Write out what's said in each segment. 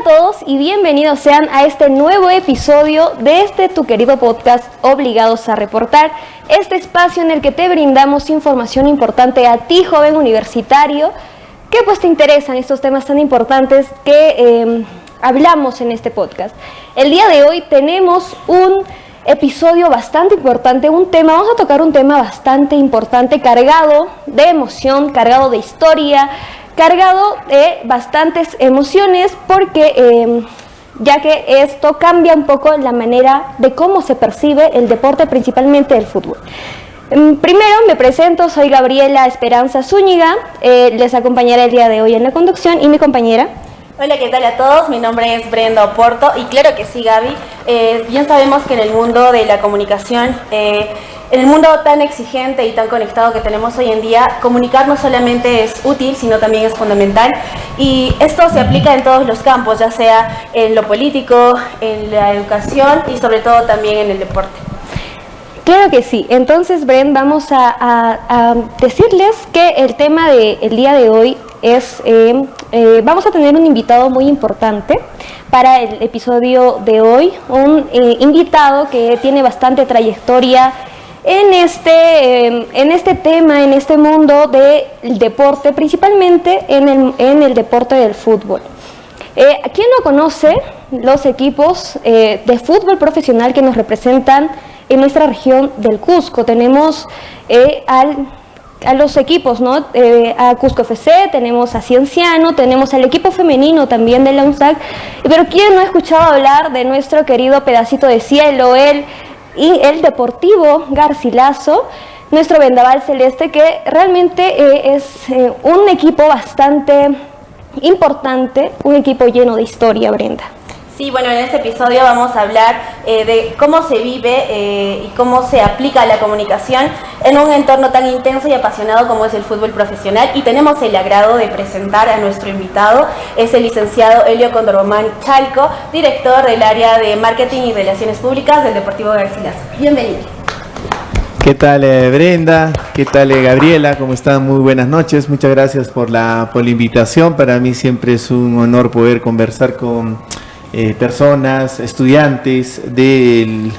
a todos y bienvenidos sean a este nuevo episodio de tu querido podcast Obligados a Reportar, este espacio en el que te brindamos información importante a ti, joven universitario, que pues te interesan estos temas tan importantes que hablamos en este podcast. El día de hoy tenemos un episodio bastante importante, vamos a tocar un tema bastante importante, cargado de emoción, cargado de historia, cargado de bastantes emociones, porque ya que esto cambia un poco la manera de cómo se percibe el deporte, principalmente el fútbol. Primero me presento, soy Gabriela Esperanza Zúñiga, les acompañaré el día de hoy en la conducción, y mi compañera. Hola, ¿qué tal a todos? Mi nombre es Brenda Oporto y claro que sí, Gaby, bien sabemos que en el mundo de la comunicación, en el mundo tan exigente y tan conectado que tenemos hoy en día, comunicar no solamente es útil, sino también es fundamental, y esto se aplica en todos los campos, ya sea en lo político, en la educación y sobre todo también en el deporte. Claro que sí. Entonces, Bren, vamos a decirles que el tema del día de hoy es, vamos a tener un invitado muy importante para el episodio de hoy, un invitado que tiene bastante trayectoria en este tema, en este mundo del deporte, principalmente en el deporte del fútbol. ¿Quién no conoce los equipos de fútbol profesional que nos representan en nuestra región del Cusco? Tenemos a los equipos, ¿no? A Cusco FC, tenemos a Cienciano, tenemos al equipo femenino también de la UNSAC, pero ¿quién no ha escuchado hablar de nuestro querido pedacito de cielo, el Deportivo Garcilaso, nuestro vendaval celeste, que realmente es un equipo bastante importante, un equipo lleno de historia, Brenda? Sí, bueno, en este episodio vamos a hablar de cómo se vive y cómo se aplica la comunicación en un entorno tan intenso y apasionado como es el fútbol profesional, y tenemos el agrado de presentar a nuestro invitado, es el licenciado Helio Condoromán Chalco, director del área de Marketing y Relaciones Públicas del Deportivo Garcilaso. Bienvenido. ¿Qué tal, Brenda? ¿Qué tal, Gabriela? ¿Cómo están? Muy buenas noches. Muchas gracias por la invitación. Para mí siempre es un honor poder conversar con personas, estudiantes de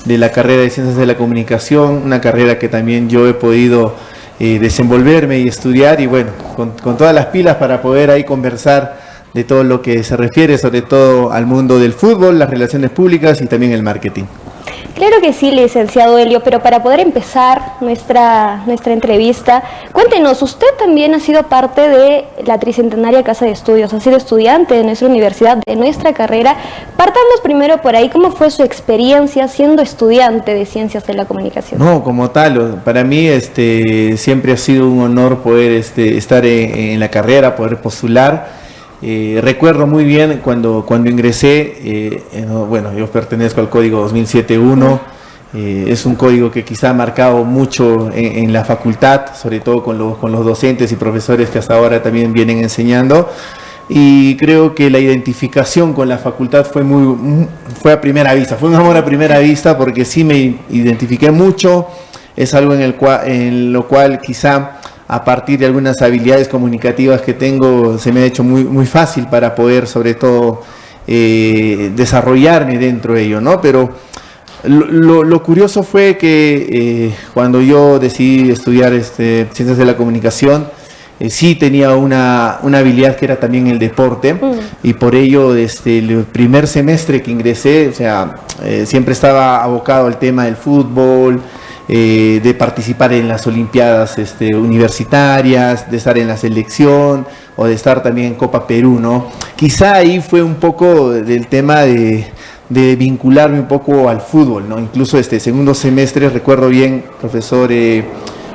la carrera de Ciencias de la Comunicación, una carrera que también yo he podido desenvolverme y estudiar, y bueno, con todas las pilas para poder ahí conversar de todo lo que se refiere sobre todo al mundo del fútbol, las relaciones públicas y también el marketing. Claro que sí, licenciado Helio, pero para poder empezar nuestra entrevista, cuéntenos, usted también ha sido parte de la Tricentenaria Casa de Estudios, ha sido estudiante de nuestra universidad, de nuestra carrera. Partamos primero por ahí, ¿cómo fue su experiencia siendo estudiante de Ciencias de la Comunicación? No, como tal, para mí siempre ha sido un honor poder estar en la carrera, poder postular. Recuerdo muy bien cuando ingresé, bueno, yo pertenezco al código 2007-1, es un código que quizá ha marcado mucho en la facultad, sobre todo con los docentes y profesores que hasta ahora también vienen enseñando, y creo que la identificación con la facultad fue a primera vista, fue un amor a primera vista, porque sí me identifiqué mucho, es algo en lo cual quizá a partir de algunas habilidades comunicativas que tengo, se me ha hecho muy fácil para poder, sobre todo, desarrollarme dentro de ello, ¿no? Pero lo curioso fue que cuando yo decidí estudiar Ciencias de la Comunicación, sí tenía una habilidad que era también el deporte, y por ello desde el primer semestre que ingresé, o sea, siempre estaba abocado al tema del fútbol, de participar en las olimpiadas universitarias, de estar en la selección o de estar también en Copa Perú, ¿no? Quizá ahí fue un poco del tema de vincularme un poco al fútbol, ¿no? Incluso segundo semestre, recuerdo bien, profesor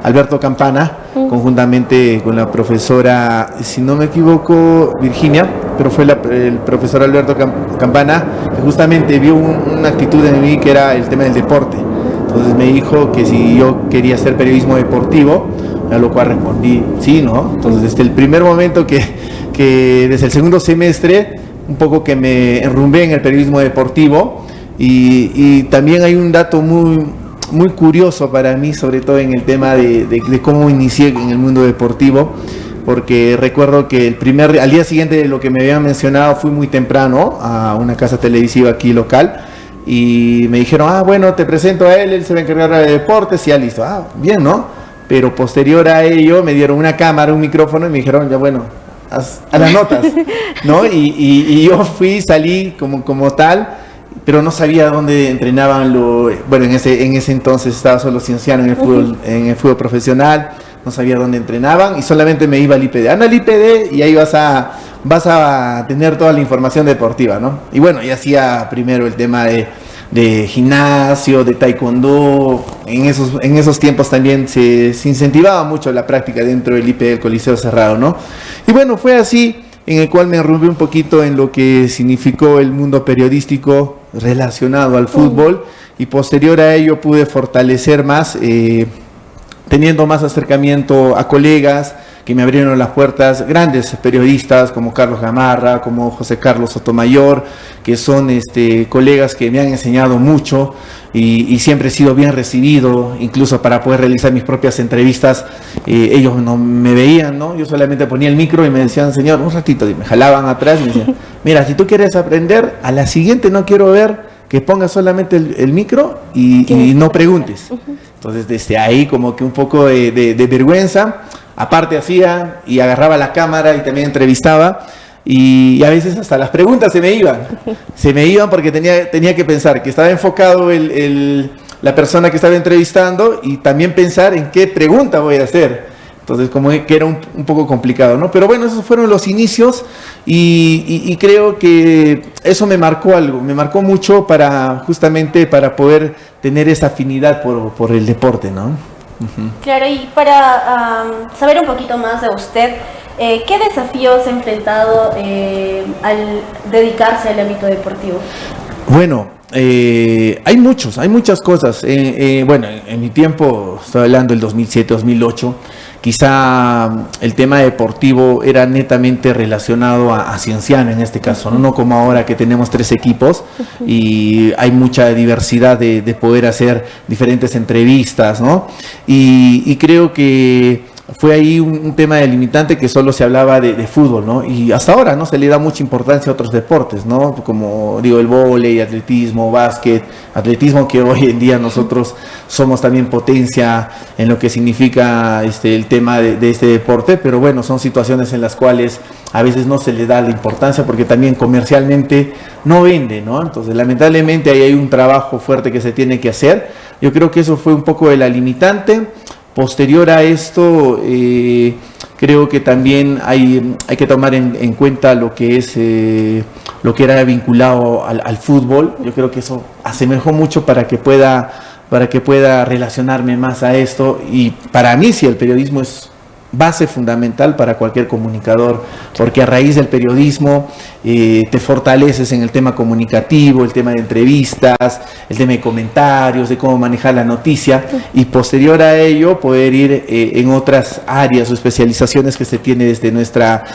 Alberto Campana, conjuntamente con la profesora, si no me equivoco, Virginia, pero fue el profesor Alberto Campana, que justamente vio una actitud en mí que era el tema del deporte. Entonces me dijo que si yo quería hacer periodismo deportivo, a lo cual respondí sí, ¿no? Entonces desde el primer momento que desde el segundo semestre, un poco que me enrumbé en el periodismo deportivo, y también hay un dato muy curioso para mí, sobre todo en el tema de cómo inicié en el mundo deportivo, porque recuerdo que al día siguiente de lo que me habían mencionado, fui muy temprano a una casa televisiva aquí local, y me dijeron, bueno, te presento a él se va a encargar de deportes, y ya listo, bien, ¿no? Pero posterior a ello me dieron una cámara, un micrófono, y me dijeron, ya bueno, a las notas, ¿no? Y yo salí como tal, pero no sabía dónde entrenaban bueno, en ese entonces estaba solo Cienciano en el fútbol profesional, no sabía dónde entrenaban, y solamente me iba al IPD. Anda al IPD y ahí vas a tener toda la información deportiva, ¿no? Y bueno, y hacía primero el tema de gimnasio, de taekwondo. En esos tiempos también se incentivaba mucho la práctica dentro del IPD, del Coliseo Cerrado, ¿no? Y bueno, fue así en el cual me enrumbé un poquito en lo que significó el mundo periodístico relacionado al fútbol, y posterior a ello pude fortalecer más, teniendo más acercamiento a colegas que me abrieron las puertas, grandes periodistas como Carlos Gamarra, como José Carlos Sotomayor, que son colegas que me han enseñado mucho, y siempre he sido bien recibido, incluso para poder realizar mis propias entrevistas. Ellos no me veían, ¿no? Yo solamente ponía el micro y me decían, señor, un ratito, y me jalaban atrás y me decían, mira, si tú quieres aprender, a la siguiente no quiero ver que pongas solamente el micro y no preguntes. Entonces, desde ahí como que un poco de vergüenza. Aparte hacía y agarraba la cámara y también entrevistaba, y a veces hasta las preguntas se me iban porque tenía que pensar que estaba enfocado la persona que estaba entrevistando, y también pensar en qué pregunta voy a hacer. Entonces como que era un poco complicado, ¿no? Pero bueno, esos fueron los inicios, y creo que eso me marcó algo, me marcó mucho justamente para poder tener esa afinidad por el deporte, ¿no? Claro, y para saber un poquito más de usted, ¿qué desafíos ha enfrentado al dedicarse al ámbito deportivo? Bueno, hay muchas cosas. Bueno, en mi tiempo, estoy hablando del 2007, 2008, quizá el tema deportivo era netamente relacionado a Cienciano en este caso, ¿no? No como ahora que tenemos 3 equipos y hay mucha diversidad de poder hacer diferentes entrevistas, ¿no? Y creo que fue ahí un tema delimitante, que solo se hablaba de fútbol, ¿no? Y hasta ahora no se le da mucha importancia a otros deportes, ¿no? Como digo, el vóley, atletismo, básquet, atletismo, que hoy en día nosotros somos también potencia en lo que significa el tema de este deporte, pero bueno, son situaciones en las cuales a veces no se le da la importancia porque también comercialmente no vende, ¿no? Entonces, lamentablemente ahí hay un trabajo fuerte que se tiene que hacer. Yo creo que eso fue un poco de la limitante. Posterior a esto, creo que también hay que tomar en cuenta lo que es lo que era vinculado al fútbol. Yo creo que eso asemejó mucho para que pueda relacionarme más a esto, y para mí sí, el periodismo es base fundamental para cualquier comunicador, porque a raíz del periodismo te fortaleces en el tema comunicativo, el tema de entrevistas, el tema de comentarios, de cómo manejar la noticia, y posterior a ello poder ir en otras áreas o especializaciones que se tiene desde nuestra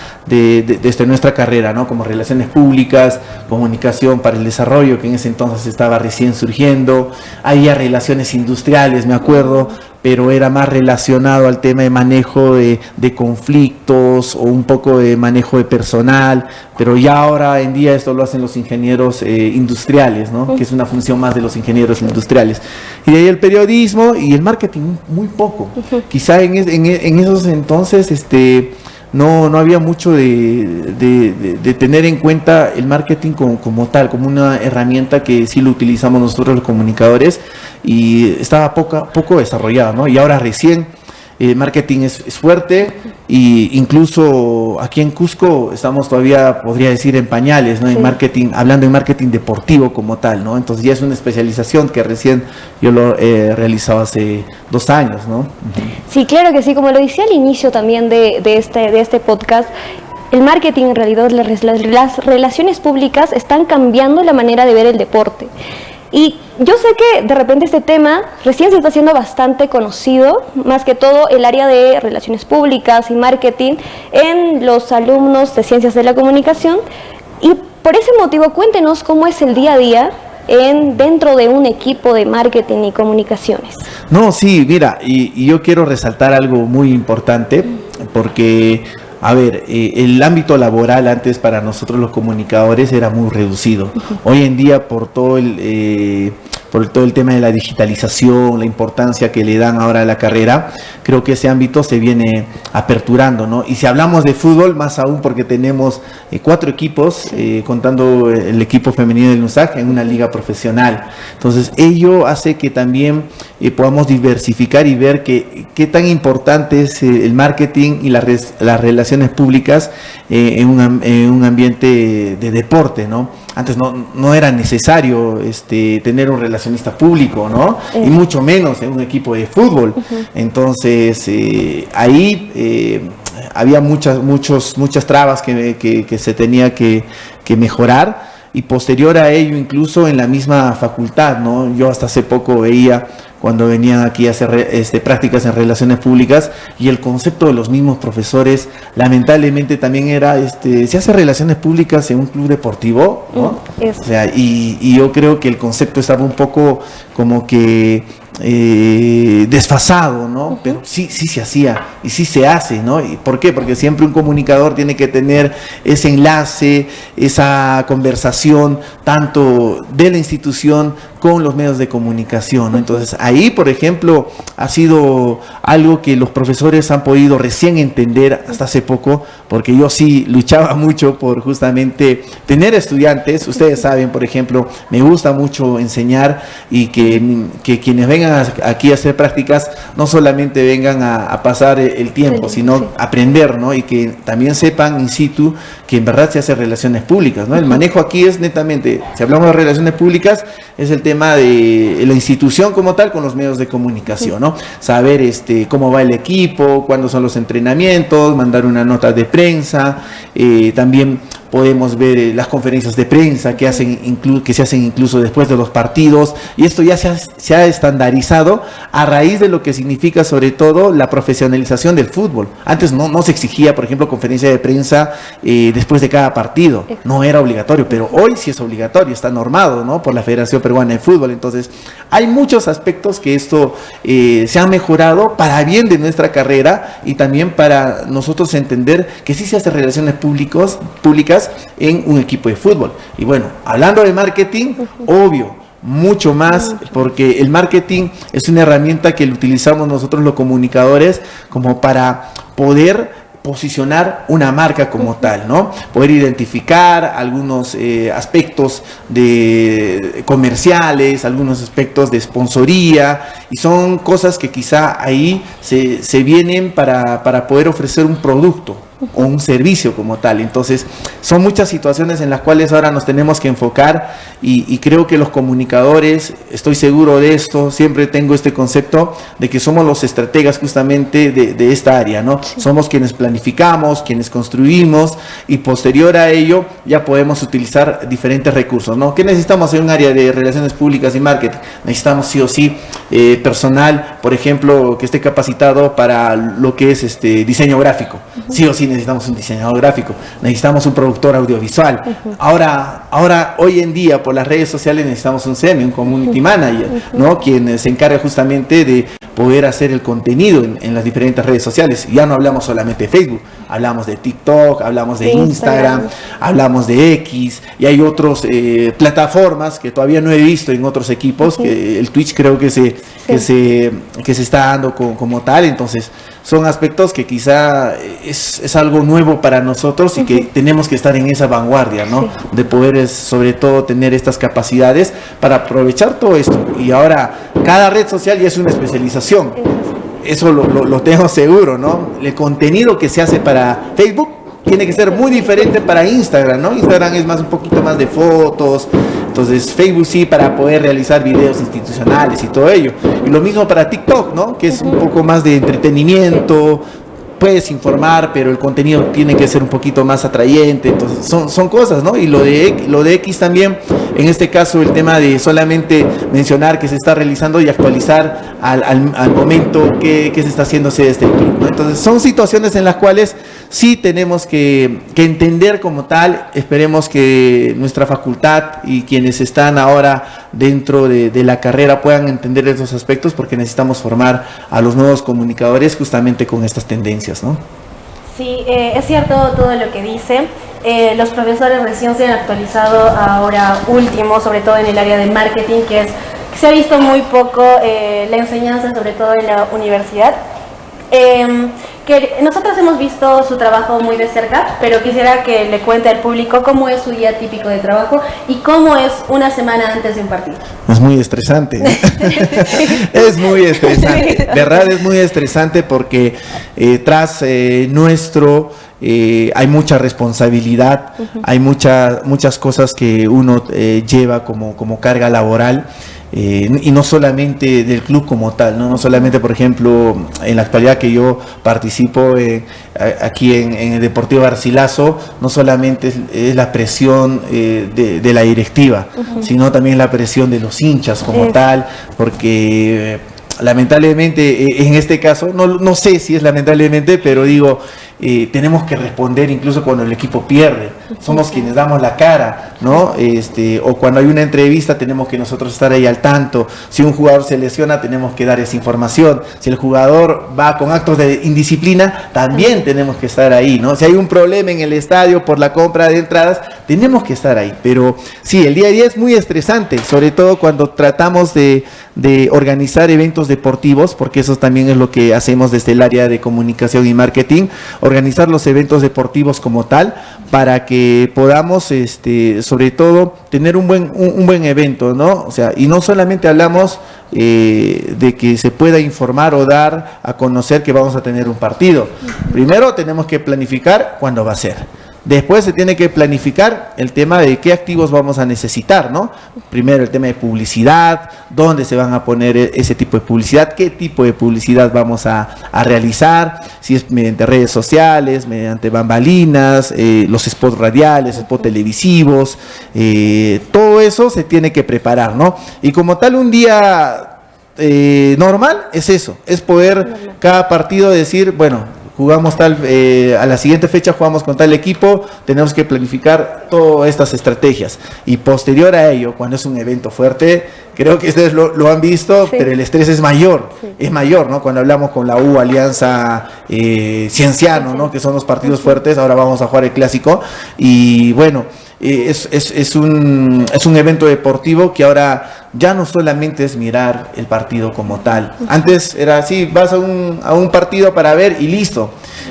carrera, ¿no? Como relaciones públicas, comunicación para el desarrollo, que en ese entonces estaba recién surgiendo. Había relaciones industriales, me acuerdo, pero era más relacionado al tema de manejo de conflictos o un poco de manejo de personal, pero ya ahora en día esto lo hacen los ingenieros industriales, ¿no? Que es una función más de los ingenieros industriales. Y de ahí el periodismo y el marketing, muy poco. Quizá en esos entonces no había mucho de tener en cuenta el marketing como tal, como una herramienta que sí lo utilizamos nosotros los comunicadores, y estaba poco desarrollada, ¿no? Y ahora recién el marketing es fuerte, y incluso aquí en Cusco estamos todavía, podría decir, en pañales, ¿no? En marketing, hablando de marketing deportivo como tal, ¿no? Entonces ya es una especialización que recién yo lo he realizado hace 2 años, ¿no? Sí, claro que sí, como lo decía al inicio también de este podcast, el marketing, en realidad las relaciones públicas están cambiando la manera de ver el deporte. Y yo sé que de repente este tema recién se está haciendo bastante conocido, más que todo el área de relaciones públicas y marketing en los alumnos de Ciencias de la Comunicación, y por ese motivo cuéntenos cómo es el día a día dentro de un equipo de marketing y comunicaciones. No, sí, mira, y yo quiero resaltar algo muy importante. porque, a ver, el ámbito laboral antes para nosotros los comunicadores era muy reducido. Hoy en día por todo el tema de la digitalización, la importancia que le dan ahora a la carrera, creo que ese ámbito se viene aperturando, ¿no? Y si hablamos de fútbol, más aún porque tenemos 4 equipos, contando el equipo femenino del UNSAG, en una liga profesional. Entonces, ello hace que también podamos diversificar y ver qué tan importante es el marketing y las relaciones públicas en un ambiente de deporte, ¿no? Antes no era necesario tener un relacionista público, ¿no? Y mucho menos en un equipo de fútbol. Entonces, ahí había muchas trabas que se tenía que mejorar, y posterior a ello, incluso en la misma facultad, ¿no? Yo hasta hace poco veía cuando venían aquí a hacer prácticas en relaciones públicas, y el concepto de los mismos profesores lamentablemente también era se hace relaciones públicas en un club deportivo, ¿no? O sea, y yo creo que el concepto estaba un poco como que desfasado, ¿no? Pero sí se hacía y sí se hace, ¿no? ¿Y por qué? Porque siempre un comunicador tiene que tener ese enlace, esa conversación tanto de la institución con los medios de comunicación, ¿no? Entonces ahí, por ejemplo, ha sido algo que los profesores han podido recién entender hasta hace poco, porque yo sí luchaba mucho por justamente tener estudiantes. Ustedes saben, por ejemplo, me gusta mucho enseñar, y que quienes vengan aquí a hacer prácticas no solamente vengan a pasar el tiempo, sino aprender, ¿no? Y que también sepan in situ que en verdad se hace relaciones públicas, ¿no? El manejo aquí es netamente, si hablamos de relaciones públicas, es el tema de la institución como tal con los medios de comunicación, ¿no? Saber cómo va el equipo, cuándo son los entrenamientos, mandar una nota de prensa, también podemos ver las conferencias de prensa que se hacen incluso después de los partidos, y esto ya se ha estandarizado a raíz de lo que significa sobre todo la profesionalización del fútbol. Antes no se exigía, por ejemplo, conferencia de prensa después de cada partido, no era obligatorio, pero hoy sí es obligatorio, está normado, ¿no? Por la Federación Peruana de Fútbol. Entonces hay muchos aspectos que esto se han mejorado para bien de nuestra carrera, y también para nosotros entender que sí se hace relaciones públicas en un equipo de fútbol. Y bueno, hablando de marketing, obvio, mucho más, porque el marketing es una herramienta que utilizamos nosotros los comunicadores como para poder posicionar una marca como tal, ¿no? Poder identificar algunos aspectos de comerciales, algunos aspectos de sponsoría, y son cosas que quizá ahí se vienen para poder ofrecer un producto o un servicio como tal. Entonces son muchas situaciones en las cuales ahora nos tenemos que enfocar, y creo que los comunicadores, estoy seguro de esto, siempre tengo este concepto de que somos los estrategas justamente de esta área, ¿no? Sí. Somos quienes planificamos, quienes construimos, y posterior a ello ya podemos utilizar diferentes recursos, ¿no? ¿Qué necesitamos en un área de relaciones públicas y marketing? Necesitamos sí o sí personal, por ejemplo, que esté capacitado para lo que es diseño gráfico. Sí o sí necesitamos un diseñador gráfico, necesitamos un productor audiovisual. Ahora, hoy en día, por las redes sociales, necesitamos un CM, un community manager, ¿no? Quien se encarga justamente de poder hacer el contenido en las diferentes redes sociales. Ya no hablamos solamente de Facebook, hablamos de TikTok, hablamos de Instagram, hablamos de X, y hay otras plataformas que todavía no he visto en otros equipos, que el Twitch creo que se está dando como tal. Entonces son aspectos que quizá es algo nuevo para nosotros, y que tenemos que estar en esa vanguardia, ¿no? De poder sobre todo tener estas capacidades para aprovechar todo esto. Y ahora cada red social ya es una especialización, eso lo tengo seguro, ¿no? El contenido que se hace para Facebook tiene que ser muy diferente para Instagram, ¿no? Instagram es un poquito más de fotos. Entonces Facebook sí, para poder realizar videos institucionales y todo ello. Y lo mismo para TikTok, ¿no? Que es un poco más de entretenimiento. Puedes informar, pero el contenido tiene que ser un poquito más atrayente. Entonces son cosas, ¿no? Y lo de X también, en este caso el tema de solamente mencionar que se está realizando y actualizar al momento que se está haciéndose este club, ¿no? Entonces son situaciones en las cuales sí tenemos que entender como tal. Esperemos que nuestra facultad y quienes están ahora dentro de la carrera puedan entender esos aspectos, porque necesitamos formar a los nuevos comunicadores justamente con estas tendencias, ¿no? Sí, es cierto todo lo que dice. Los profesores recién se han actualizado ahora último, sobre todo en el área de marketing, que se ha visto muy poco la enseñanza, sobre todo en la universidad. Que nosotros hemos visto su trabajo muy de cerca, pero quisiera que le cuente al público cómo es su día típico de trabajo y cómo es una semana antes de un partido. Es muy estresante. Es muy estresante. ¿Verdad? Es muy estresante porque tras nuestro... hay mucha responsabilidad, hay muchas cosas que uno lleva como carga laboral. Y no solamente del club como tal, no solamente, por ejemplo, en la actualidad que yo participo aquí en el Deportivo Garcilaso, no solamente es la presión de la directiva, sino también la presión de los hinchas como tal, porque lamentablemente en este caso, no sé si es lamentablemente, pero digo, tenemos que responder incluso cuando el equipo pierde, somos quienes damos la cara, ¿no? O cuando hay una entrevista tenemos que nosotros estar ahí al tanto, si un jugador se lesiona tenemos que dar esa información, si el jugador va con actos de indisciplina también tenemos que estar ahí, ¿no? Si hay un problema en el estadio por la compra de entradas, tenemos que estar ahí, pero sí, el día a día es muy estresante, sobre todo cuando tratamos de organizar eventos deportivos, porque eso también es lo que hacemos desde el área de comunicación y marketing, organizar los eventos deportivos como tal, para que podamos, sobre todo, tener un buen evento, ¿no? O sea, y no solamente hablamos de que se pueda informar o dar a conocer que vamos a tener un partido. Primero tenemos que planificar cuándo va a ser. Después se tiene que planificar el tema de qué activos vamos a necesitar, ¿no? Primero el tema de publicidad, dónde se van a poner ese tipo de publicidad, qué tipo de publicidad vamos a realizar, si es mediante redes sociales, mediante bambalinas, los spots radiales, spots televisivos, todo eso se tiene que preparar, ¿no? Y como tal un día normal es eso, es poder cada partido decir, bueno, jugamos tal, a la siguiente fecha jugamos con tal equipo, tenemos que planificar todas estas estrategias. Y posterior a ello, cuando es un evento fuerte, creo que ustedes lo han visto, sí, pero el estrés es mayor, ¿no? Cuando hablamos con la U, Alianza, Cienciano, ¿no? Que son los partidos fuertes, ahora vamos a jugar el clásico, y bueno, es un evento deportivo que ahora ya no solamente es mirar el partido como tal. Antes era así, vas a un partido para ver y listo,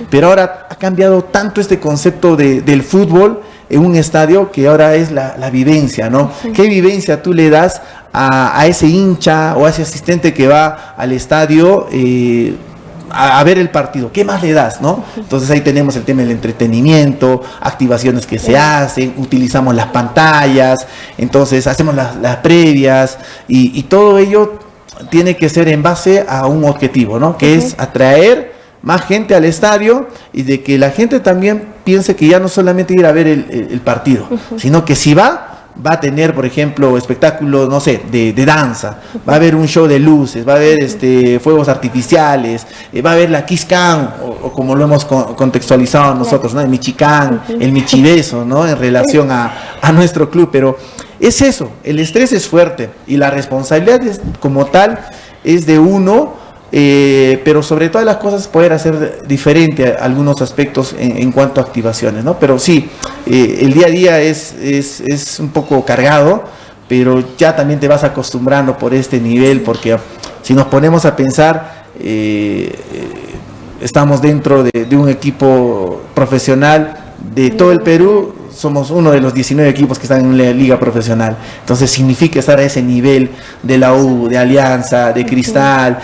pero ahora ha cambiado tanto este concepto del fútbol en un estadio que ahora es la vivencia, ¿no? ¿Qué vivencia tú le das a ese hincha o a ese asistente que va al estadio a ver el partido? ¿Qué más le das, no? Entonces ahí tenemos el tema del entretenimiento, activaciones que se hacen, utilizamos las pantallas, entonces hacemos las previas y todo ello tiene que ser en base a un objetivo, ¿no? Que es atraer más gente al estadio y de que la gente también piense que ya no solamente ir a ver el partido, sino que si va a tener, por ejemplo, espectáculos, no sé, de danza, va a haber un show de luces, va a haber fuegos artificiales, va a haber la Kiss Cam, o como lo hemos contextualizado nosotros, ¿no? El Michicán, el Michibeso, ¿no? En relación a nuestro club, pero es eso, el estrés es fuerte y la responsabilidad como tal es de uno, pero sobre todas las cosas poder hacer diferente algunos aspectos en cuanto a activaciones, ¿no? Pero sí, el día a día es un poco cargado, pero ya también te vas acostumbrando por este nivel, porque si nos ponemos a pensar, estamos dentro de un equipo profesional de todo el Perú, somos uno de los 19 equipos que están en la liga profesional, entonces significa estar a ese nivel de la U, de Alianza, de Cristal,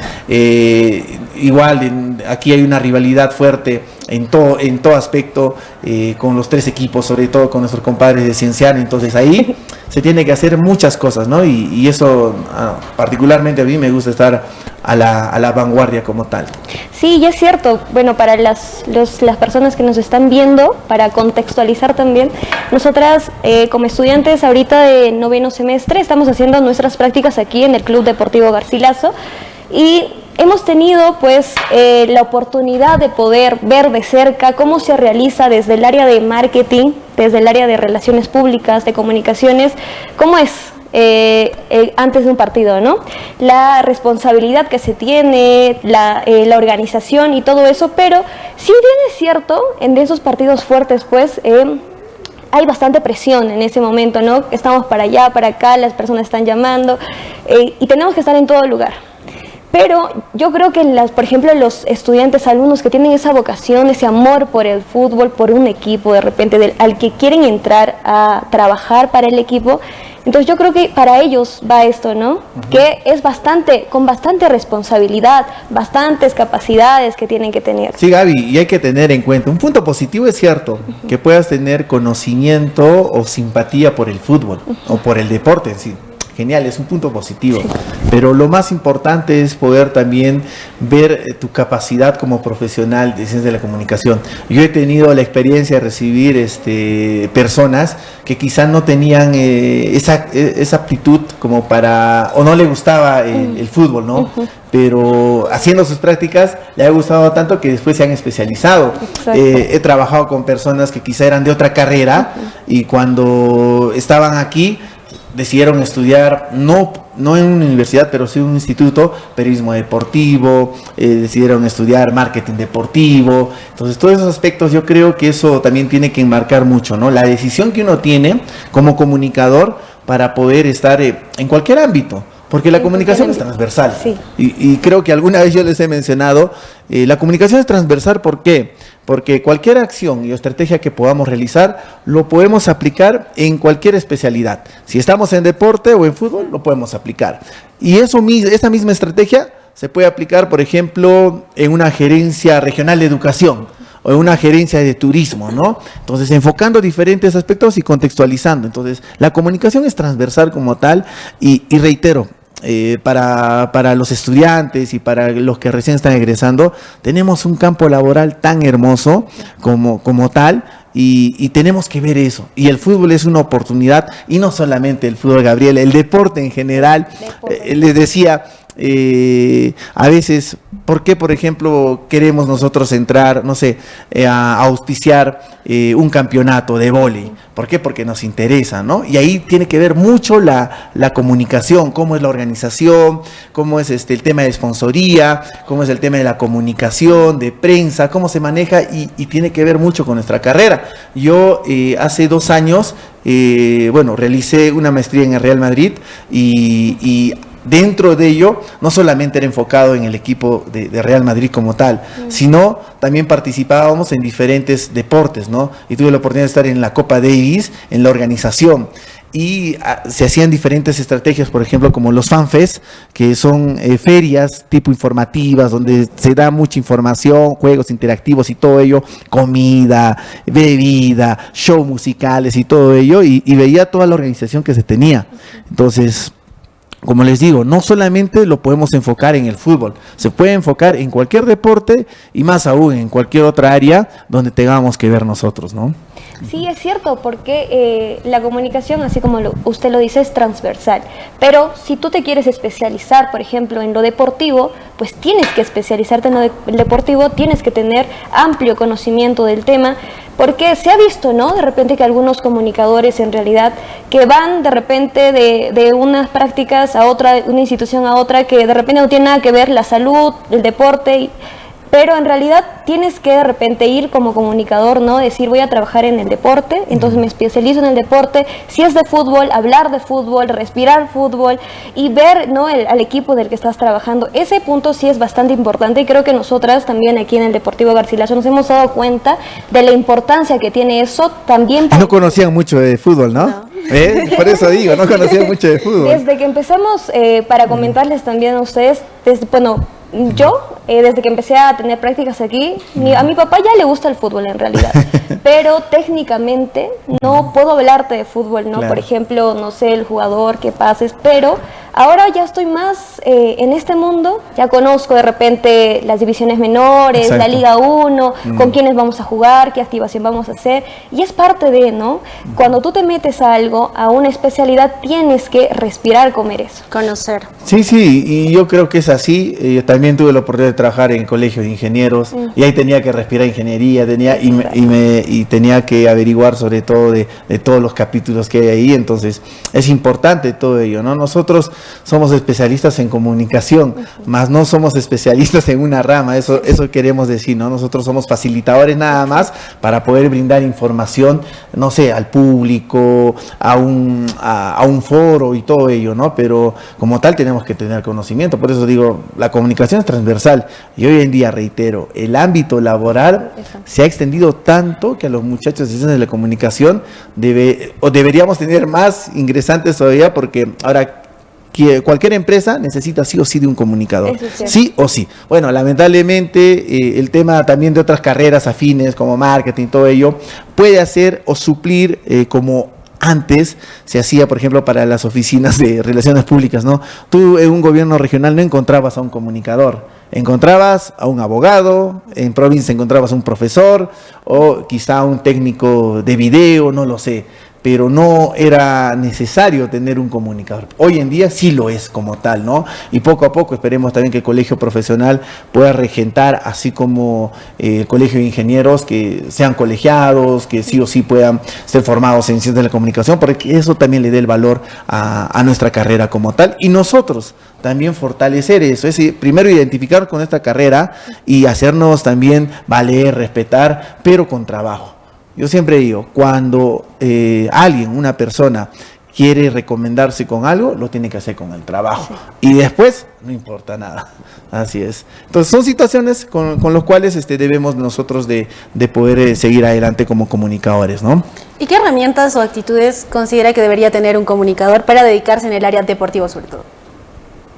igual aquí hay una rivalidad fuerte en todo aspecto, con los tres equipos, sobre todo con nuestros compadres de Cienciano, entonces ahí se tiene que hacer muchas cosas, ¿no? Y eso particularmente a mí me gusta estar a la vanguardia como tal. Sí, y es cierto, bueno, para las personas que nos están viendo, para contextualizar también, nosotras como estudiantes ahorita de noveno semestre estamos haciendo nuestras prácticas aquí en el Club Deportivo Garcilaso y hemos tenido pues la oportunidad de poder ver de cerca cómo se realiza desde el área de marketing, desde el área de relaciones públicas, de comunicaciones, cómo es antes de un partido, ¿no? La responsabilidad que se tiene, la organización y todo eso, pero si bien es cierto, en esos partidos fuertes, pues, hay bastante presión en ese momento, ¿no? Estamos para allá, para acá, las personas están llamando y tenemos que estar en todo lugar. Pero yo creo que, por ejemplo, los estudiantes, alumnos que tienen esa vocación, ese amor por el fútbol, por un equipo, de repente, al que quieren entrar a trabajar para el equipo, entonces yo creo que para ellos va esto, ¿no? Que es con bastante responsabilidad, bastantes capacidades que tienen que tener. Sí, Gaby, y hay que tener en cuenta, un punto positivo es cierto, que puedas tener conocimiento o simpatía por el fútbol o por el deporte en sí. Genial, es un punto positivo, sí. Pero lo más importante es poder también ver tu capacidad como profesional de ciencias de la comunicación. Yo he tenido la experiencia de recibir personas que quizás no tenían esa aptitud como para, o no le gustaba el fútbol, ¿no? Pero haciendo sus prácticas le ha gustado tanto que después se han especializado. He trabajado con personas que quizá eran de otra carrera y cuando estaban aquí decidieron estudiar, no en una universidad, pero sí en un instituto, periodismo deportivo, decidieron estudiar marketing deportivo. Entonces, todos esos aspectos yo creo que eso también tiene que enmarcar mucho, ¿no? La decisión que uno tiene como comunicador para poder estar en cualquier ámbito. Porque la comunicación es transversal. Sí. Y creo que alguna vez yo les he mencionado, la comunicación es transversal, ¿por qué? Porque cualquier acción y estrategia que podamos realizar, lo podemos aplicar en cualquier especialidad. Si estamos en deporte o en fútbol, lo podemos aplicar. Y esa misma estrategia se puede aplicar, por ejemplo, en una gerencia regional de educación o en una gerencia de turismo, ¿no? Entonces, enfocando diferentes aspectos y contextualizando. Entonces, la comunicación es transversal como tal y reitero, para los estudiantes y para los que recién están egresando, tenemos un campo laboral tan hermoso como tal. Y tenemos que ver eso. Y el fútbol es una oportunidad, y no solamente el fútbol, Gabriela, el deporte en general. Les decía, a veces, ¿por qué, por ejemplo, queremos nosotros entrar, no sé, a auspiciar un campeonato de vóley? ¿Por qué? Porque nos interesa, ¿no? Y ahí tiene que ver mucho la comunicación, cómo es la organización, cómo es el tema de sponsoría, cómo es el tema de la comunicación, de prensa, cómo se maneja, y tiene que ver mucho con nuestra carrera. Yo hace 2 años, realicé una maestría en el Real Madrid y dentro de ello, no solamente era enfocado en el equipo de Real Madrid como tal, sino también participábamos en diferentes deportes, ¿no? Y tuve la oportunidad de estar en la Copa Davis, en la organización. Y se hacían diferentes estrategias, por ejemplo, como los FanFest, que son ferias tipo informativas, donde se da mucha información, juegos interactivos y todo ello, comida, bebida, show musicales y todo ello, y veía toda la organización que se tenía. Entonces, como les digo, no solamente lo podemos enfocar en el fútbol, se puede enfocar en cualquier deporte y más aún en cualquier otra área donde tengamos que ver nosotros, ¿no? Sí, es cierto, porque la comunicación, así como usted lo dice, es transversal. Pero si tú te quieres especializar, por ejemplo, en lo deportivo, pues tienes que especializarte en lo deportivo, tienes que tener amplio conocimiento del tema, porque se ha visto, ¿no? De repente que algunos comunicadores en realidad que van de repente de unas prácticas a otra, una institución a otra, que de repente no tiene nada que ver la salud, el deporte, pero en realidad tienes que de repente ir como comunicador, ¿no? Decir, voy a trabajar en el deporte, entonces me especializo en el deporte. Si es de fútbol, hablar de fútbol, respirar fútbol y ver, ¿no? al equipo del que estás trabajando. Ese punto sí es bastante importante y creo que nosotras también aquí en el Deportivo Garcilaso nos hemos dado cuenta de la importancia que tiene eso también. No conocían mucho de fútbol, ¿no? Por eso digo, no conocían mucho de fútbol. Desde que empezamos, para comentarles también a ustedes, yo, desde que empecé a tener prácticas aquí, a mi papá ya le gusta el fútbol en realidad, pero técnicamente no puedo hablarte de fútbol, ¿no? Claro. Por ejemplo, no sé el jugador que pases, pero Ahora ya estoy más en este mundo, ya conozco de repente las divisiones menores, Exacto. la Liga 1, con quiénes vamos a jugar, qué activación vamos a hacer, y es parte de, ¿no? Cuando tú te metes a algo, a una especialidad, tienes que respirar comer eso. Conocer. Sí, y yo creo que es así. Yo también tuve la oportunidad de trabajar en colegios de ingenieros y ahí tenía que respirar ingeniería, y tenía que averiguar sobre todo de todos los capítulos que hay ahí. Entonces es importante todo ello, ¿no? Nosotros somos especialistas en comunicación, más no somos especialistas en una rama, eso queremos decir, ¿no? Nosotros somos facilitadores nada más para poder brindar información, no sé, al público, a un foro y todo ello, ¿no? Pero como tal tenemos que tener conocimiento, por eso digo, la comunicación es transversal y hoy en día, reitero, el ámbito laboral se ha extendido tanto que a los muchachos de ciencias de la comunicación deberíamos tener más ingresantes todavía, porque ahora cualquier empresa necesita sí o sí de un comunicador, sí o sí. Bueno, lamentablemente el tema también de otras carreras afines como marketing, todo ello, puede hacer o suplir como antes se hacía, por ejemplo, para las oficinas de relaciones públicas, ¿no? Tú en un gobierno regional no encontrabas a un comunicador, encontrabas a un abogado, en provincia encontrabas a un profesor o quizá un técnico de video, no lo sé, pero no era necesario tener un comunicador. Hoy en día sí lo es como tal, ¿no? Y poco a poco esperemos también que el colegio profesional pueda regentar, así como el colegio de ingenieros, que sean colegiados, que sí o sí puedan ser formados en ciencias de la comunicación, porque eso también le dé el valor a nuestra carrera como tal. Y nosotros también fortalecer eso, es decir, primero identificar con esta carrera y hacernos también valer, respetar, pero con trabajo. Yo siempre digo, cuando una persona quiere recomendarse con algo, lo tiene que hacer con el trabajo. Y después, no importa nada. Así es. Entonces, son situaciones con las cuales debemos nosotros de poder seguir adelante como comunicadores, ¿no? ¿Y qué herramientas o actitudes considera que debería tener un comunicador para dedicarse en el área deportiva sobre todo?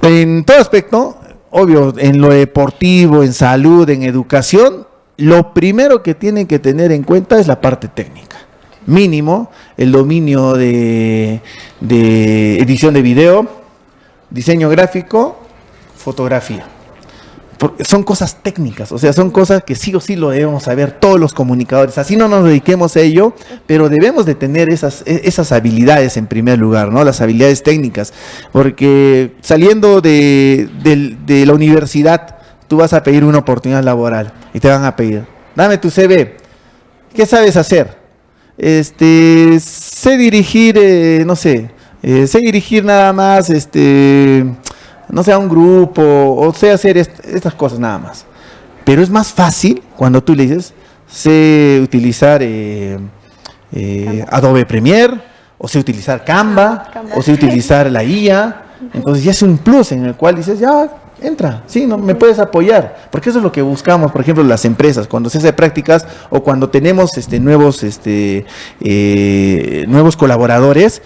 En todo aspecto, obvio, en lo deportivo, en salud, en educación, lo primero que tienen que tener en cuenta es la parte técnica. Mínimo, el dominio de edición de video, diseño gráfico, fotografía. Son cosas técnicas, o sea, son cosas que sí o sí lo debemos saber todos los comunicadores. Así no nos dediquemos a ello, pero debemos de tener esas habilidades en primer lugar, ¿no? Las habilidades técnicas, porque saliendo de la universidad, tú vas a pedir una oportunidad laboral y te van a pedir, dame tu CV, ¿qué sabes hacer? Sé dirigir, no sé, sé dirigir nada más, no sé, a un grupo, o sé hacer estas cosas nada más. Pero es más fácil cuando tú le dices, sé utilizar Adobe Premiere, o sé utilizar Canva, o sé utilizar la IA. Entonces ya es un plus en el cual dices, ya, entra, sí, no me puedes apoyar, porque eso es lo que buscamos, por ejemplo, las empresas, cuando se hace prácticas o cuando tenemos nuevos colaboradores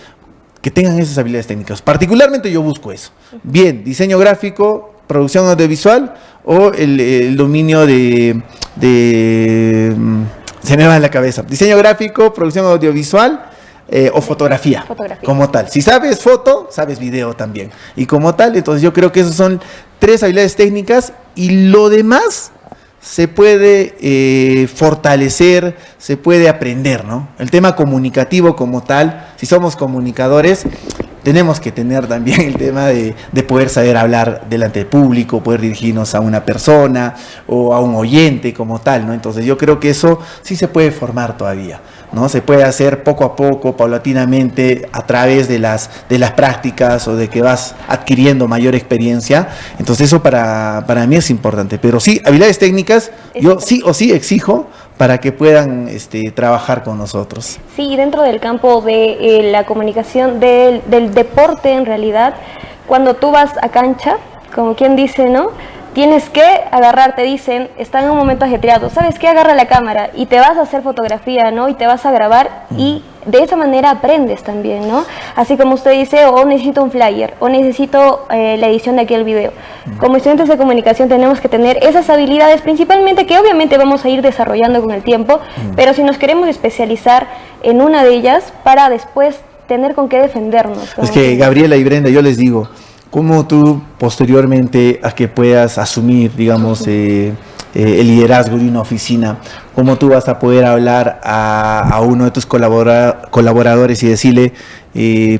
que tengan esas habilidades técnicas. Particularmente yo busco eso. Bien, diseño gráfico, producción audiovisual o el dominio se me va en la cabeza. Diseño gráfico, producción audiovisual. O fotografía, como tal. Si sabes foto, sabes video también. Y como tal, entonces yo creo que esas son 3 habilidades técnicas y lo demás se puede fortalecer, se puede aprender, ¿no? El tema comunicativo como tal, si somos comunicadores, tenemos que tener también el tema de poder saber hablar delante del público, poder dirigirnos a una persona o a un oyente como tal, ¿no? Entonces yo creo que eso sí se puede formar todavía, ¿no? Se puede hacer poco a poco, paulatinamente, a través de las prácticas o de que vas adquiriendo mayor experiencia. Entonces eso para mí es importante. Pero sí, habilidades técnicas, yo sí o sí exijo para que puedan trabajar con nosotros. Sí, dentro del campo de la comunicación, del deporte en realidad, cuando tú vas a cancha, como quien dice, ¿no? Tienes que agarrar, te dicen, está en un momento ajetreado, ¿sabes qué? Agarra la cámara y te vas a hacer fotografía, ¿no? Y te vas a grabar y de esa manera aprendes también, ¿no? Así como usted dice, o necesito un flyer, o necesito la edición de aquel video. Como estudiantes de comunicación tenemos que tener esas habilidades, principalmente que obviamente vamos a ir desarrollando con el tiempo, pero si nos queremos especializar en una de ellas para después tener con qué defendernos. Es que Gabriela y Brenda, yo les digo, ¿cómo tú posteriormente a que puedas asumir, digamos, el liderazgo de una oficina, cómo tú vas a poder hablar a uno de tus colaboradores y decirle,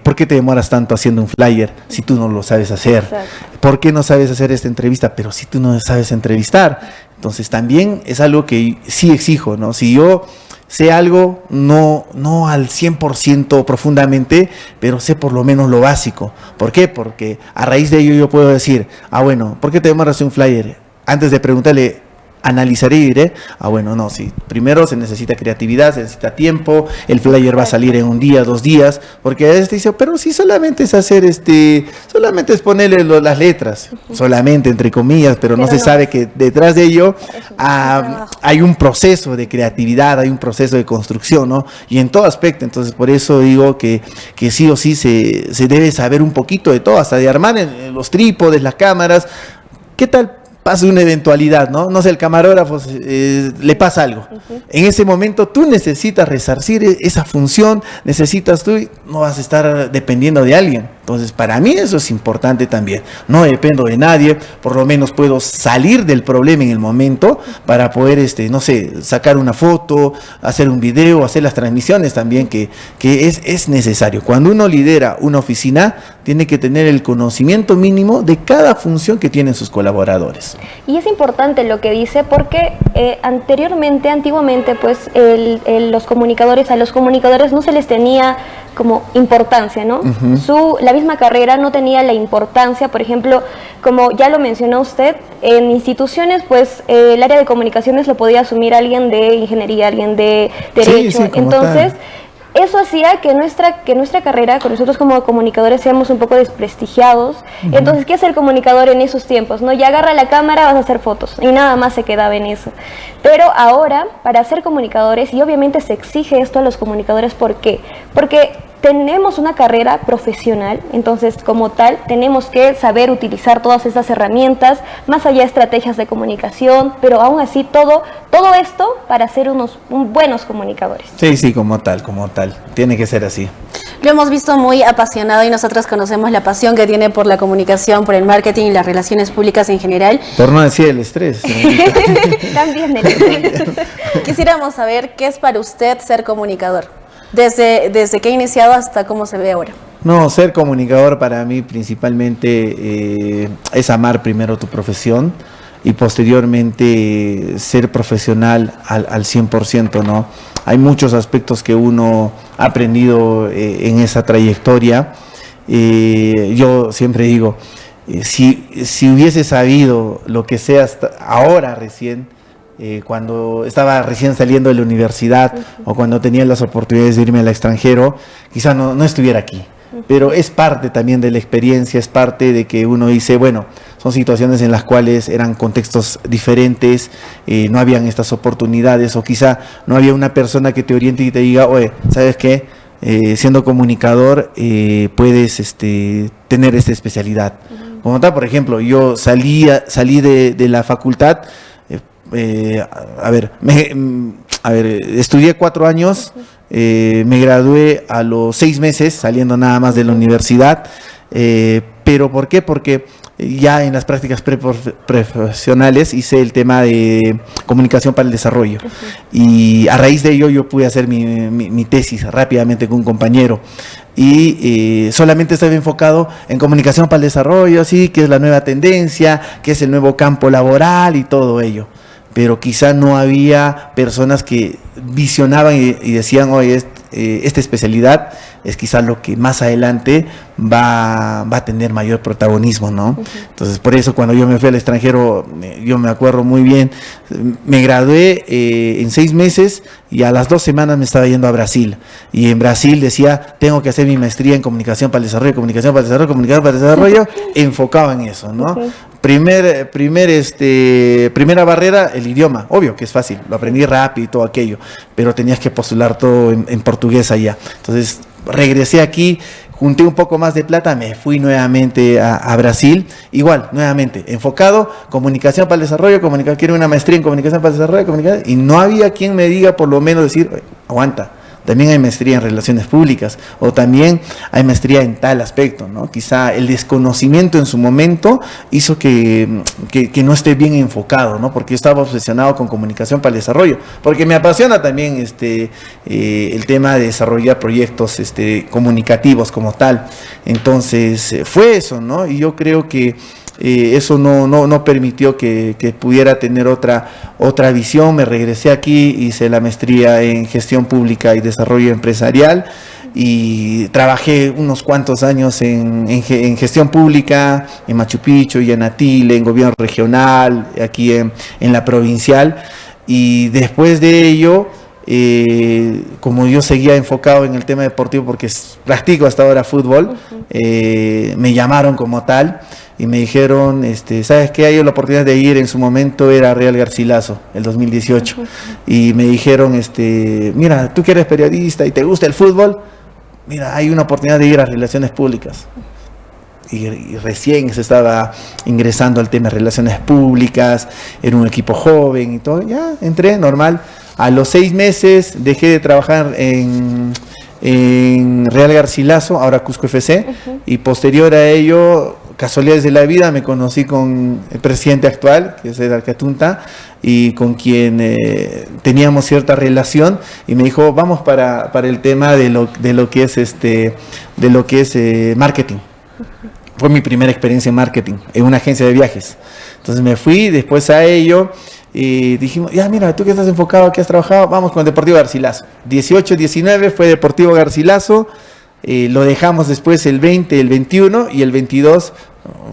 ¿por qué te demoras tanto haciendo un flyer si tú no lo sabes hacer? Exacto. ¿Por qué no sabes hacer esta entrevista? Pero si tú no sabes entrevistar. Entonces también es algo que sí exijo, ¿no? Si yo sé algo, no al 100% profundamente, pero sé por lo menos lo básico. ¿Por qué? Porque a raíz de ello yo puedo decir, bueno, ¿por qué te demoras un flyer? Antes de preguntarle, analizaré y diré, bueno, no, sí, primero se necesita creatividad, se necesita tiempo, el flyer va a salir en un día, 2 días, porque a veces te dice, pero si solamente es hacer solamente es ponerle las letras, solamente entre comillas, pero no se sabe que detrás de ello hay un proceso de creatividad, hay un proceso de construcción, ¿no? Y en todo aspecto, entonces por eso digo que sí o sí se debe saber un poquito de todo, hasta de armar en los trípodes, las cámaras. ¿Qué tal pasa una eventualidad, ¿no? No sé, el camarógrafo le pasa algo. En ese momento tú necesitas resarcir esa función, necesitas tú, no vas a estar dependiendo de alguien. Entonces, para mí eso es importante también. No dependo de nadie, por lo menos puedo salir del problema en el momento para poder, no sé, sacar una foto, hacer un video, hacer las transmisiones también, que es necesario. Cuando uno lidera una oficina, tiene que tener el conocimiento mínimo de cada función que tienen sus colaboradores. Y es importante lo que dice porque antiguamente, pues a los comunicadores no se les tenía como importancia, ¿no? La misma carrera no tenía la importancia, por ejemplo, como ya lo mencionó usted, en instituciones, pues el área de comunicaciones lo podía asumir alguien de ingeniería, alguien de derecho, sí, entonces eso hacía que nuestra carrera, con nosotros como comunicadores, seamos un poco desprestigiados. Entonces, ¿qué hace el comunicador en esos tiempos? ¿No? Ya agarra la cámara, vas a hacer fotos, y nada más se quedaba en eso. Pero ahora, para ser comunicadores, y obviamente se exige esto a los comunicadores, ¿por qué? Porque tenemos una carrera profesional, entonces como tal tenemos que saber utilizar todas estas herramientas, más allá de estrategias de comunicación, pero aún así todo esto para ser unos buenos comunicadores. Sí, como tal, tiene que ser así. Lo hemos visto muy apasionado y nosotros conocemos la pasión que tiene por la comunicación, por el marketing y las relaciones públicas en general. Por no decir el estrés. También el estrés. Quisiéramos saber qué es para usted ser comunicador. Desde que ha iniciado hasta cómo se ve ahora. No, ser comunicador para mí principalmente es amar primero tu profesión y posteriormente ser profesional al 100%, ¿no? Hay muchos aspectos que uno ha aprendido en esa trayectoria. Yo siempre digo, si hubiese sabido lo que sé hasta ahora recién, cuando estaba recién saliendo de la universidad o cuando tenía las oportunidades de irme al extranjero, quizá no estuviera aquí. Pero es parte también de la experiencia, es parte de que uno dice, bueno, son situaciones en las cuales eran contextos diferentes, no habían estas oportunidades o quizá no había una persona que te oriente y te diga, oye, ¿sabes qué? Siendo comunicador puedes tener esta especialidad. Como tal, por ejemplo, yo salí de la facultad. Estudié 4 años, me gradué a los 6 meses, saliendo nada más de la universidad, pero ¿por qué? Porque ya en las prácticas profesionales hice el tema de comunicación para el desarrollo y a raíz de ello yo pude hacer mi tesis rápidamente con un compañero. Y solamente estaba enfocado en comunicación para el desarrollo, sí, que es la nueva tendencia, que es el nuevo campo laboral y todo ello. Pero quizá no había personas que visionaban y decían, oye, esta especialidad es quizá lo que más adelante va a tener mayor protagonismo, ¿no? Entonces, por eso cuando yo me fui al extranjero, yo me acuerdo muy bien, me gradué en 6 meses y a las 2 semanas me estaba yendo a Brasil. Y en Brasil decía, tengo que hacer mi maestría en comunicación para el desarrollo, comunicación para el desarrollo, comunicación para el desarrollo, enfocado en eso, ¿no? Primera barrera, el idioma, obvio que es fácil, lo aprendí rápido y todo aquello, pero tenías que postular todo en portugués allá. Entonces regresé aquí, junté un poco más de plata, me fui nuevamente a Brasil, igual, nuevamente, enfocado, comunicación para el desarrollo, quiero una maestría en comunicación para el desarrollo, y no había quien me diga, por lo menos decir, aguanta, también hay maestría en relaciones públicas, o también hay maestría en tal aspecto, ¿no? Quizá el desconocimiento en su momento hizo que no esté bien enfocado, ¿no? Porque yo estaba obsesionado con comunicación para el desarrollo, porque me apasiona también el tema de desarrollar proyectos comunicativos como tal. Entonces fue eso, ¿no? Y yo creo que eso no permitió que pudiera tener otra visión. Me regresé aquí, hice la maestría en gestión pública y desarrollo empresarial y trabajé unos cuantos años en gestión pública, en Machu Picchu, y en Atile, en gobierno regional, aquí en la provincial, y después de ello, como yo seguía enfocado en el tema deportivo porque practico hasta ahora fútbol, me llamaron como tal y me dijeron, ¿sabes qué? Hay la oportunidad de ir, en su momento era Real Garcilaso, el 2018, y me dijeron, mira, tú que eres periodista y te gusta el fútbol, mira, hay una oportunidad de ir a Relaciones Públicas. Y recién se estaba ingresando al tema de Relaciones Públicas, era un equipo joven y todo, ya entré normal. A los 6 meses dejé de trabajar en Real Garcilaso, ahora Cusco FC, y posterior a ello, casualidades de la vida, me conocí con el presidente actual, que es Edgar Catunta, y con quien teníamos cierta relación, y me dijo, vamos para el tema de lo que es marketing. Fue mi primera experiencia en marketing, en una agencia de viajes. Entonces me fui, después a ello, y dijimos, ya mira, tú que estás enfocado, que has trabajado, vamos con el Deportivo Garcilaso. 18, 19 fue Deportivo Garcilaso, lo dejamos después el 20, el 21 y el 22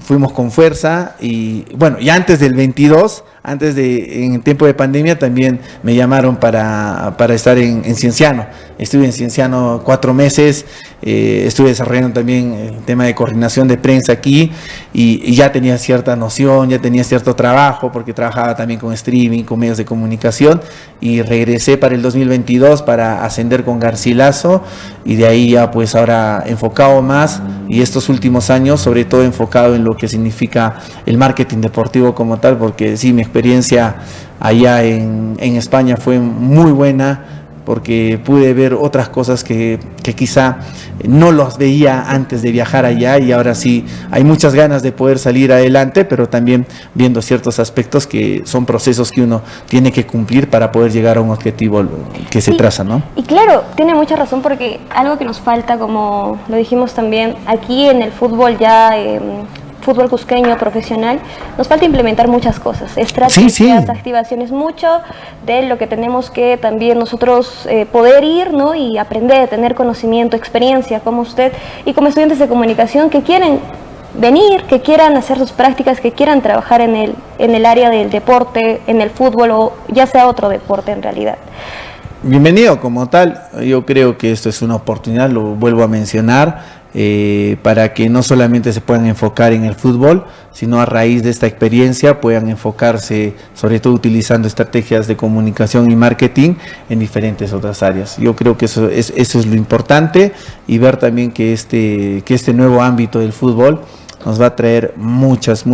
fuimos con fuerza. Y bueno, y antes del 22, en el tiempo de pandemia, también me llamaron para estar en Cienciano. Estuve en Cienciano 4 meses, estuve desarrollando también el tema de coordinación de prensa aquí, y ya tenía cierta noción, ya tenía cierto trabajo, porque trabajaba también con streaming, con medios de comunicación, y regresé para el 2022 para ascender con Garcilaso, y de ahí ya pues ahora enfocado más, y estos últimos años sobre todo enfocado en lo que significa el marketing deportivo como tal, porque sí, mi experiencia allá en España fue muy buena, porque pude ver otras cosas que quizá no los veía antes de viajar allá, y ahora sí hay muchas ganas de poder salir adelante, pero también viendo ciertos aspectos que son procesos que uno tiene que cumplir para poder llegar a un objetivo que se traza, ¿no? Y claro, tiene mucha razón, porque algo que nos falta, como lo dijimos también, aquí en el fútbol ya... fútbol cusqueño profesional, nos falta implementar muchas cosas, estrategias, activaciones, mucho de lo que tenemos que también nosotros poder ir, ¿no? Y aprender, tener conocimiento, experiencia, como usted y como estudiantes de comunicación que quieren venir, que quieran hacer sus prácticas, que quieran trabajar en el área del deporte, en el fútbol o ya sea otro deporte en realidad. Bienvenido como tal. Yo creo que esto es una oportunidad, lo vuelvo a mencionar, para que no solamente se puedan enfocar en el fútbol, sino a raíz de esta experiencia puedan enfocarse, sobre todo utilizando estrategias de comunicación y marketing en diferentes otras áreas. Yo creo que eso es lo importante, y ver también que este nuevo ámbito del fútbol nos va a traer muchas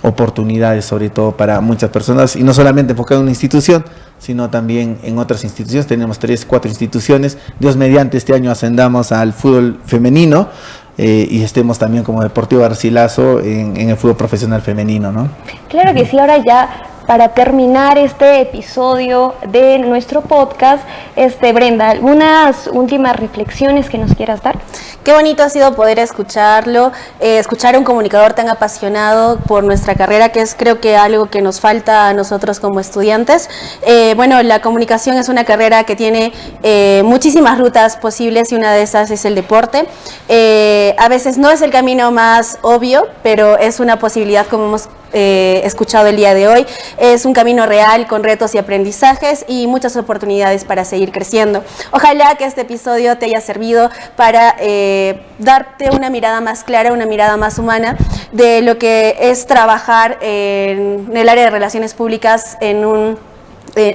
oportunidades, sobre todo para muchas personas, y no solamente enfocado en una institución, sino también en otras instituciones. Tenemos 3, 4 instituciones. Dios mediante, este año ascendamos al fútbol femenino, y estemos también como Deportivo Garcilaso en el fútbol profesional femenino, ¿no? Claro que sí. Ahora ya, para terminar este episodio de nuestro podcast, Brenda, ¿algunas últimas reflexiones que nos quieras dar? Qué bonito ha sido poder escucharlo, escuchar a un comunicador tan apasionado por nuestra carrera, que es creo que algo que nos falta a nosotros como estudiantes. Bueno, la comunicación es una carrera que tiene muchísimas rutas posibles, y una de esas es el deporte. A veces no es el camino más obvio, pero es una posibilidad, como hemos escuchado el día de hoy. Es un camino real con retos y aprendizajes y muchas oportunidades para seguir creciendo. Ojalá que este episodio te haya servido para darte una mirada más clara, una mirada más humana de lo que es trabajar en el área de relaciones públicas en un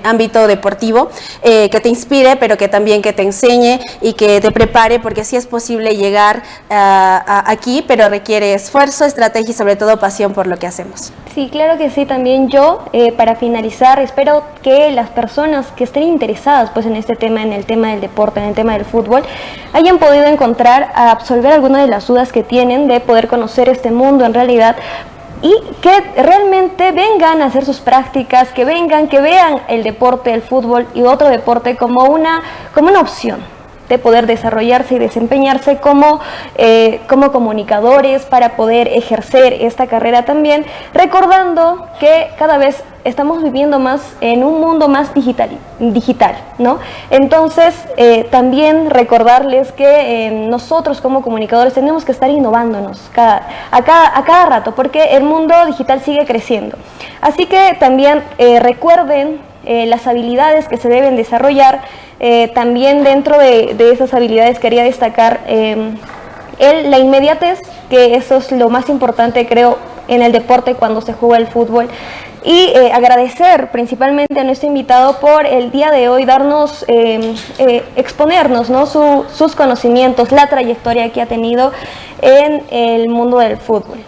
ámbito deportivo, que te inspire, pero que también que te enseñe y que te prepare, porque sí es posible llegar aquí, pero requiere esfuerzo, estrategia y sobre todo pasión por lo que hacemos. Sí, claro que sí. También yo, para finalizar, espero que las personas que estén interesadas pues en este tema, en el tema del deporte, en el tema del fútbol, hayan podido encontrar, a absolver algunas de las dudas que tienen de poder conocer este mundo en realidad, y que realmente vengan a hacer sus prácticas, que vengan, que vean el deporte, el fútbol y otro deporte como una opción de poder desarrollarse y desempeñarse como comunicadores, para poder ejercer esta carrera también, recordando que cada vez estamos viviendo más en un mundo más digital, ¿no? Entonces, también recordarles que nosotros como comunicadores tenemos que estar innovándonos a cada rato, porque el mundo digital sigue creciendo. Así que también recuerden las habilidades que se deben desarrollar. También dentro de esas habilidades quería destacar la inmediatez, que eso es lo más importante, creo, en el deporte cuando se juega el fútbol. Y agradecer principalmente a nuestro invitado por el día de hoy darnos, exponernos, ¿no?, sus conocimientos, la trayectoria que ha tenido en el mundo del fútbol.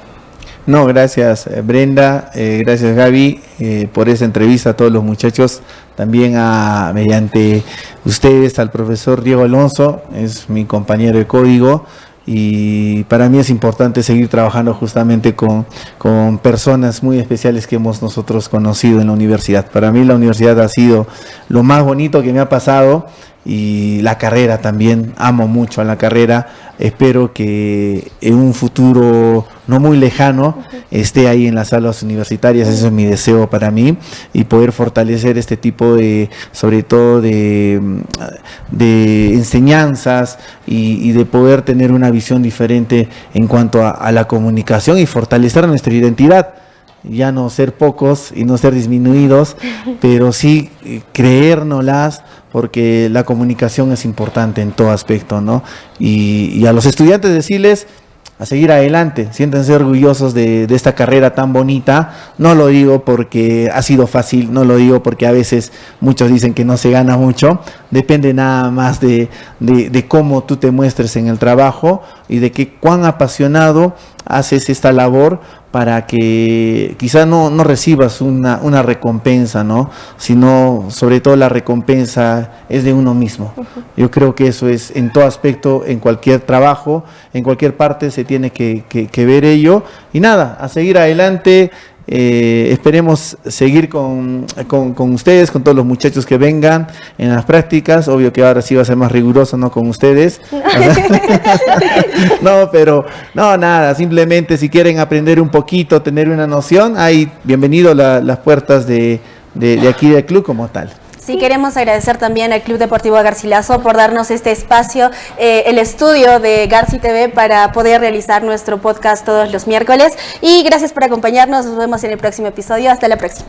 No, gracias Brenda, gracias Gaby por esa entrevista, a todos los muchachos, también mediante ustedes al profesor Diego Alonso, es mi compañero de código, y para mí es importante seguir trabajando justamente con personas muy especiales que hemos nosotros conocido en la universidad. Para mí la universidad ha sido lo más bonito que me ha pasado, y la carrera también, amo mucho a la carrera. Espero que en un futuro no muy lejano esté ahí en las aulas universitarias, eso es mi deseo para mí, y poder fortalecer este tipo de, sobre todo de enseñanzas, y de poder tener una visión diferente en cuanto a la comunicación, y fortalecer nuestra identidad. Ya no ser pocos y no ser disminuidos, pero sí creérnoslas, porque la comunicación es importante en todo aspecto, ¿no? Y a los estudiantes decirles a seguir adelante, siéntense orgullosos de esta carrera tan bonita. No lo digo porque ha sido fácil, no lo digo porque a veces muchos dicen que no se gana mucho, depende nada más de cómo tú te muestres en el trabajo, y de que cuán apasionado haces esta labor, para que quizá no recibas una recompensa, ¿no?, sino sobre todo la recompensa es de uno mismo. Yo creo que eso es en todo aspecto, en cualquier trabajo, en cualquier parte se tiene que ver ello, y nada, a seguir adelante. Esperemos seguir con ustedes, con todos los muchachos que vengan en las prácticas. Obvio que ahora sí va a ser más riguroso, ¿no?, con ustedes. No, pero no, nada, simplemente si quieren aprender un poquito, tener una noción, hay bienvenido las puertas de aquí del club como tal. Sí, queremos agradecer también al Club Deportivo Garcilaso por darnos este espacio, el estudio de Garci TV, para poder realizar nuestro podcast todos los miércoles. Y gracias por acompañarnos, nos vemos en el próximo episodio. Hasta la próxima.